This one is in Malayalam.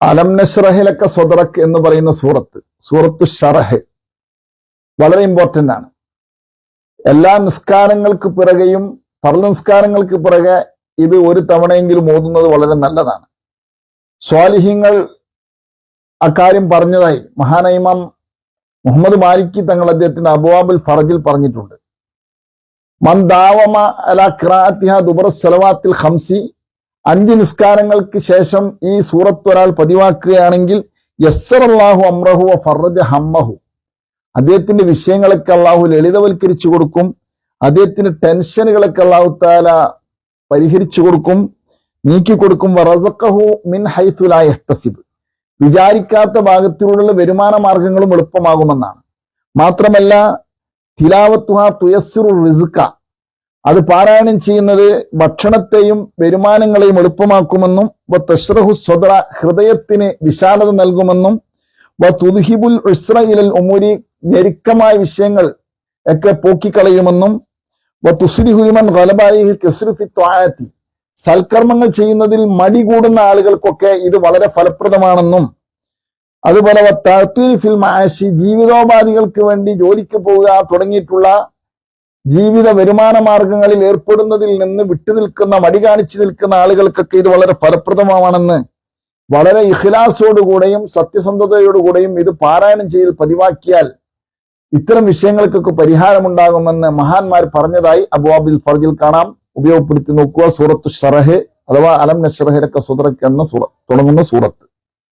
അലം നശ്റഹിലക സ്വദ്റക് എന്ന് പറയുന്ന സൂറത്തു ശറഹ് വളരെ ഇമ്പോർട്ടന്റ് ആണ്. എല്ലാ നിസ്കാരങ്ങൾക്ക് പിറകെയും ഫർള് നിസ്കാരങ്ങൾക്ക് പിറകെ ഇത് ഒരു തവണയെങ്കിലും ഓതുന്നത് വളരെ നല്ലതാണ്. സ്വാലിഹീങ്ങൾ അക്കാര്യം പറഞ്ഞതായി മഹാനായ ഇമാം മുഹമ്മദ് മാലിക്കി തങ്ങൾ അദ്ദേഹത്തിന്റെ അബ്വാബുൽ ഫറജിൽ പറഞ്ഞിട്ടുണ്ട്. മൻ ദാവമ അലാ ഖിറാഅത്തിഹ ദുബറ സ്വലവാത്തിൽ ഖംസി, 5 നിസ്കാരങ്ങൾക്ക് ശേഷം ഈ സൂറത്ത് ഒരാൾ പതിവാക്കുകയാണെങ്കിൽ യസ്സറല്ലാഹു അംറഹു വ ഫറജ ഹമ്മഹു, അദ്ദേഹത്തിന്റെ വിഷയങ്ങളൊക്കെ അള്ളാഹു ലളിതവൽക്കരിച്ചു കൊടുക്കും, അദ്ദേഹത്തിന്റെ ടെൻഷനുകളൊക്കെ അള്ളാഹു തആല പരിഹരിച്ചു കൊടുക്കും, നീക്കിക്കൊടുക്കും. വറസഖഹു മിൻ ഹൈഥു ലാ യഹ്തസിബ്, വിചാരിക്കാത്ത ഭാഗത്തിലുള്ള വരുമാന മാർഗങ്ങളും എളുപ്പമാകുമെന്നാണ്. മാത്രമല്ല തിലാവത്തുഹ തുയസ്സിറു റിസ്ക, അത് പാരായണം ചെയ്യുന്നത് ഭക്ഷണത്തെയും വരുമാനങ്ങളെയും എളുപ്പമാക്കുമെന്നും തശ്റഹു സ്വദ്റ, ഹൃദയത്തിന് വിശാലത നൽകുമെന്നും തുദ്ഹിബുൽ ഉസ്റ ഇലൽ ഉമൂരി, ഞെരുക്കമായ വിഷയങ്ങൾ ഒക്കെ പോക്കിക്കളയുമെന്നും തുസ്ലിഹു ലിമൻ ഗലബ അലൈഹി കസ്റു ഫി ത്വാഅത്തി, സൽക്കർമ്മങ്ങൾ ചെയ്യുന്നതിൽ മടി കൂടുന്ന ആളുകൾക്കൊക്കെ ഇത് വളരെ ഫലപ്രദമാണെന്നും അതുപോലെ തഅ്തീൽ ഫിൽ മആശി, ജീവിതോപാധികൾക്ക് വേണ്ടി ജോലിക്ക് പോവുക തുടങ്ങിയിട്ടുള്ള ജീവിത വരുമാന മാർഗങ്ങളിൽ ഏർപ്പെടുന്നതിൽ നിന്ന് വിട്ടുനിൽക്കുന്ന മടി കാണിച്ചു നിൽക്കുന്ന ആളുകൾക്കൊക്കെ ഇത് വളരെ ഫലപ്രദമാണെന്ന് വളരെ ഇഖ്ലാസോടുകൂടെയും സത്യസന്ധതയോടുകൂടെയും ഇത് പാരായണം ചെയ്ത് പതിവാക്കിയാൽ ഇത്തരം വിഷയങ്ങൾക്കൊക്കെ പരിഹാരമുണ്ടാകുമെന്ന് മഹാന്മാർ പറഞ്ഞതായി അബ്വാബുൽ ഫർജിൽ കാണാം. ഉപയോഗപ്പെടുത്തി നോക്കുക. സൂറത്തു ശറഹ് അഥവാ അലം നശ്റഹ് ലക സ്വദ്റക എന്ന തുടങ്ങുന്ന സൂറത്ത്.